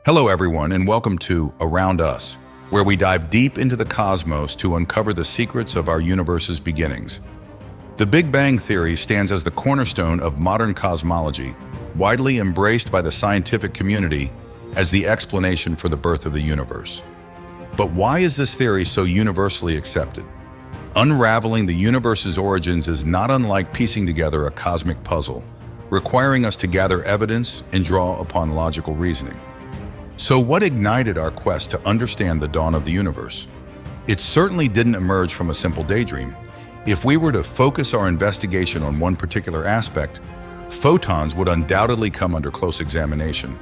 Hello, everyone, and welcome to Around Us, where we dive deep into the cosmos to uncover the secrets of our universe's beginnings. The Big Bang Theory stands as the cornerstone of modern cosmology, widely embraced by the scientific community as the explanation for the birth of the universe. But why is this theory so universally accepted? Unraveling the universe's origins is not unlike piecing together a cosmic puzzle, requiring us to gather evidence and draw upon logical reasoning. So what ignited our quest to understand the dawn of the universe? It certainly didn't emerge from a simple daydream. If we were to focus our investigation on one particular aspect, photons would undoubtedly come under close examination.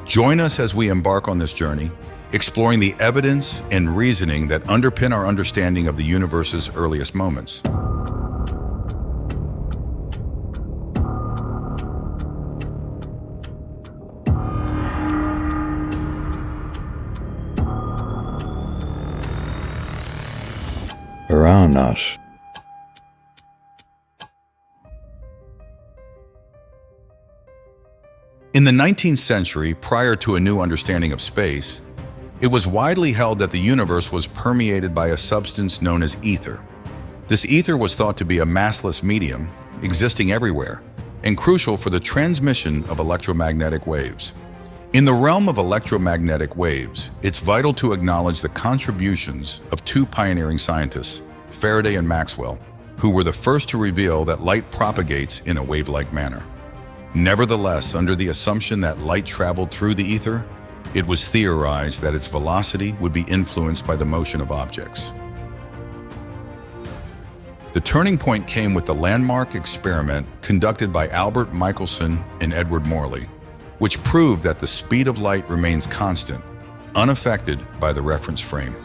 Join us as we embark on this journey, exploring the evidence and reasoning that underpin our understanding of the universe's earliest moments. Around us. In the 19th century, prior to a new understanding of space, it was widely held that the universe was permeated by a substance known as ether. This ether was thought to be a massless medium, existing everywhere, and crucial for the transmission of electromagnetic waves. In the realm of electromagnetic waves, it's vital to acknowledge the contributions of two pioneering scientists, Faraday and Maxwell, who were the first to reveal that light propagates in a wave-like manner. Nevertheless, under the assumption that light traveled through the ether, it was theorized that its velocity would be influenced by the motion of objects. The turning point came with the landmark experiment conducted by Albert Michelson and Edward Morley, which proved that the speed of light remains constant, unaffected by the reference frame.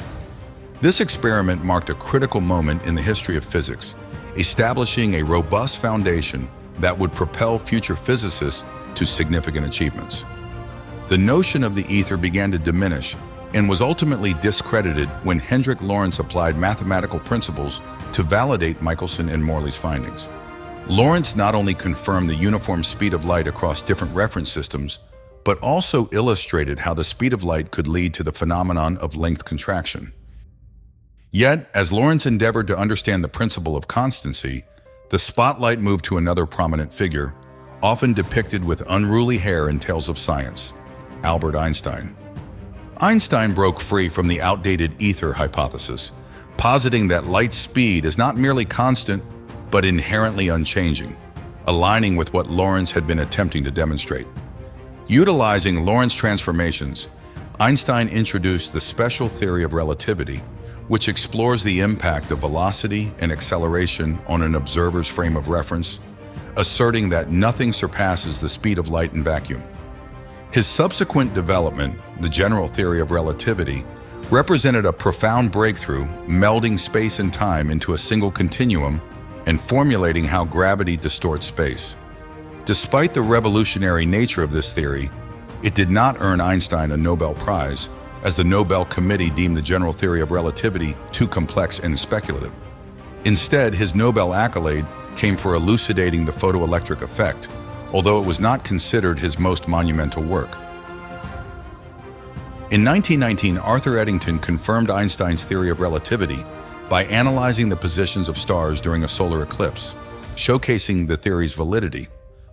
This experiment marked a critical moment in the history of physics, establishing a robust foundation that would propel future physicists to significant achievements. The notion of the ether began to diminish and was ultimately discredited when Hendrik Lorentz applied mathematical principles to validate Michelson and Morley's findings. Lorentz not only confirmed the uniform speed of light across different reference systems, but also illustrated how the speed of light could lead to the phenomenon of length contraction. Yet, as Lorentz endeavored to understand the principle of constancy, the spotlight moved to another prominent figure, often depicted with unruly hair in tales of science, Albert Einstein. Einstein broke free from the outdated ether hypothesis, positing that light's speed is not merely constant, but inherently unchanging, aligning with what Lorentz had been attempting to demonstrate. Utilizing Lorentz transformations, Einstein introduced the special theory of relativity, which explores the impact of velocity and acceleration on an observer's frame of reference, asserting that nothing surpasses the speed of light in vacuum. His subsequent development, the general theory of relativity, represented a profound breakthrough, melding space and time into a single continuum and formulating how gravity distorts space. Despite the revolutionary nature of this theory, it did not earn Einstein a Nobel Prize, as the Nobel Committee deemed the general theory of relativity too complex and speculative. Instead, his Nobel accolade came for elucidating the photoelectric effect, although it was not considered his most monumental work. In 1919, Arthur Eddington confirmed Einstein's theory of relativity by analyzing the positions of stars during a solar eclipse, showcasing the theory's validity.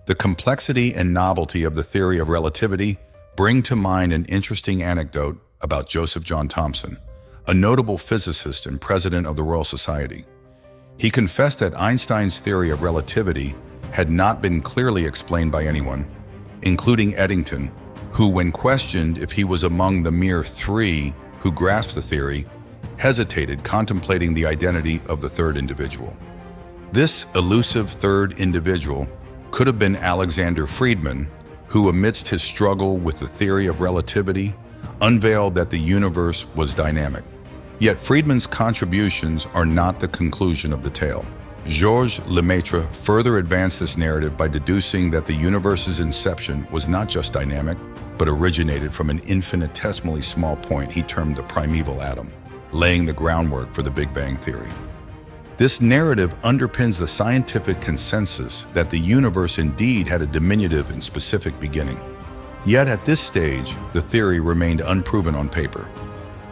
The complexity and novelty of the theory of relativity bring to mind an interesting anecdote about Joseph John Thomson, a notable physicist and president of the Royal Society. He confessed that Einstein's theory of relativity had not been clearly explained by anyone, including Eddington, who, when questioned if he was among the mere three who grasped the theory, hesitated, contemplating the identity of the third individual. This elusive third individual could have been Alexander Friedmann, who, amidst his struggle with the theory of relativity, unveiled that the universe was dynamic. Yet Friedmann's contributions are not the conclusion of the tale. Georges Lemaitre further advanced this narrative by deducing that the universe's inception was not just dynamic, but originated from an infinitesimally small point he termed the Primeval Atom, laying the groundwork for the Big Bang Theory. This narrative underpins the scientific consensus that the universe indeed had a diminutive and specific beginning. Yet at this stage, the theory remained unproven on paper.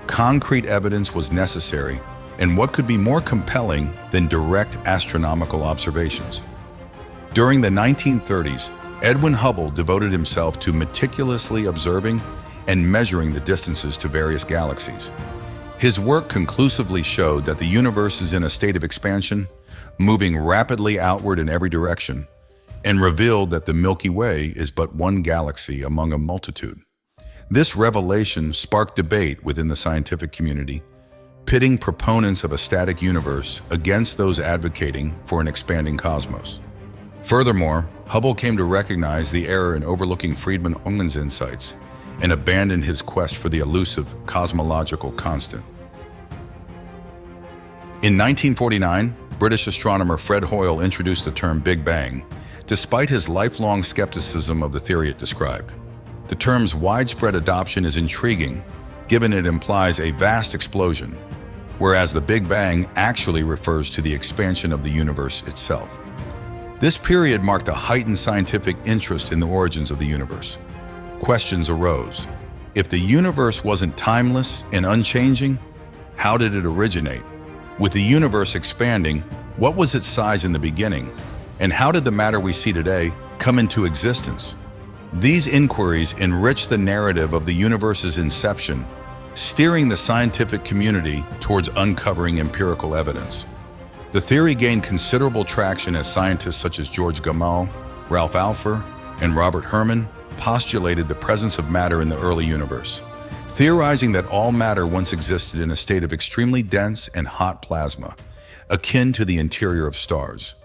Concrete evidence was necessary, and what could be more compelling than direct astronomical observations? During the 1930s, Edwin Hubble devoted himself to meticulously observing and measuring the distances to various galaxies. His work conclusively showed that the universe is in a state of expansion, moving rapidly outward in every direction, and revealed that the Milky Way is but one galaxy among a multitude. This revelation sparked debate within the scientific community, pitting proponents of a static universe against those advocating for an expanding cosmos. Furthermore, Hubble came to recognize the error in overlooking Friedman Ungen's insights and abandoned his quest for the elusive cosmological constant. In 1949, British astronomer Fred Hoyle introduced the term Big Bang, despite his lifelong skepticism of the theory it described. The term's widespread adoption is intriguing, given it implies a vast explosion, whereas the Big Bang actually refers to the expansion of the universe itself. This period marked a heightened scientific interest in the origins of the universe. Questions arose. If the universe wasn't timeless and unchanging, how did it originate? With the universe expanding, what was its size in the beginning? And how did the matter we see today come into existence? These inquiries enrich the narrative of the universe's inception, steering the scientific community towards uncovering empirical evidence. The theory gained considerable traction as scientists such as George Gamow, Ralph Alpher, and Robert Herman postulated the presence of matter in the early universe, theorizing that all matter once existed in a state of extremely dense and hot plasma, akin to the interior of stars.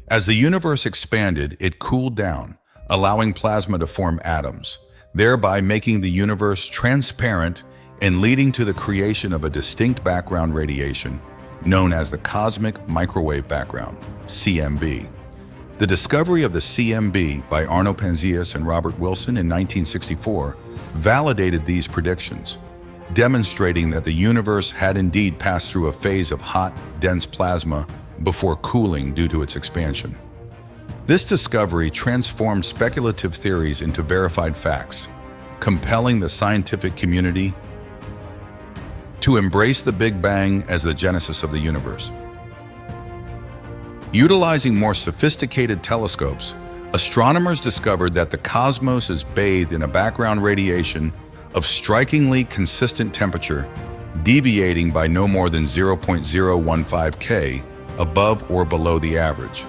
As the universe expanded, it cooled down, allowing plasma to form atoms, thereby making the universe transparent and leading to the creation of a distinct background radiation known as the cosmic microwave background, CMB. The discovery of the CMB by Arno Penzias and Robert Wilson in 1964 validated these predictions, demonstrating that the universe had indeed passed through a phase of hot, dense plasma before cooling due to its expansion. This discovery transformed speculative theories into verified facts, compelling the scientific community to embrace the Big Bang as the genesis of the universe. Utilizing more sophisticated telescopes, astronomers discovered that the cosmos is bathed in a background radiation of strikingly consistent temperature, deviating by no more than 0.015 K above or below the average.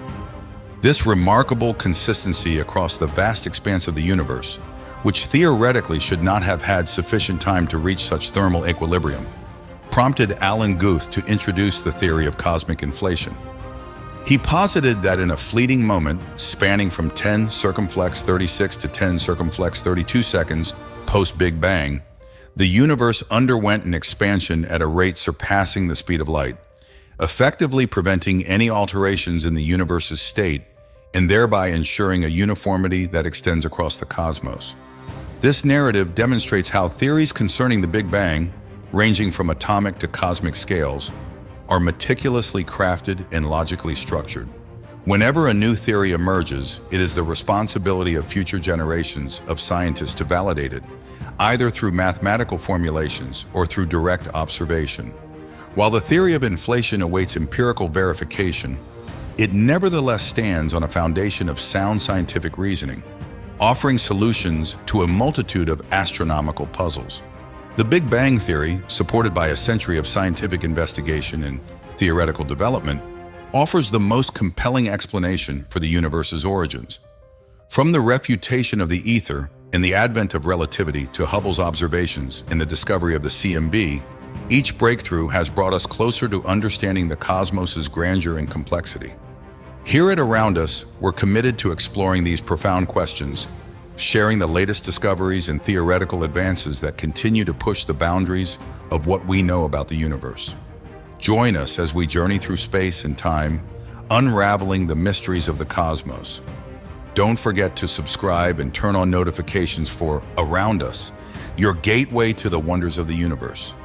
This remarkable consistency across the vast expanse of the universe, which theoretically should not have had sufficient time to reach such thermal equilibrium, prompted Alan Guth to introduce the theory of cosmic inflation. He posited that in a fleeting moment, spanning from 10 circumflex 36 to 10 circumflex 32 seconds post-Big Bang, the universe underwent an expansion at a rate surpassing the speed of light, effectively preventing any alterations in the universe's state and thereby ensuring a uniformity that extends across the cosmos. This narrative demonstrates how theories concerning the Big Bang, ranging from atomic to cosmic scales, are meticulously crafted and logically structured. Whenever a new theory emerges, it is the responsibility of future generations of scientists to validate it, either through mathematical formulations or through direct observation. While the theory of inflation awaits empirical verification, it nevertheless stands on a foundation of sound scientific reasoning, offering solutions to a multitude of astronomical puzzles. The Big Bang theory, supported by a century of scientific investigation and theoretical development, offers the most compelling explanation for the universe's origins. From the refutation of the ether and the advent of relativity to Hubble's observations and the discovery of the CMB, each breakthrough has brought us closer to understanding the cosmos's grandeur and complexity. Here at Around Us, we're committed to exploring these profound questions, sharing the latest discoveries and theoretical advances that continue to push the boundaries of what we know about the universe. Join us as we journey through space and time, unraveling the mysteries of the cosmos. Don't forget to subscribe and turn on notifications for Around Us, your gateway to the wonders of the universe.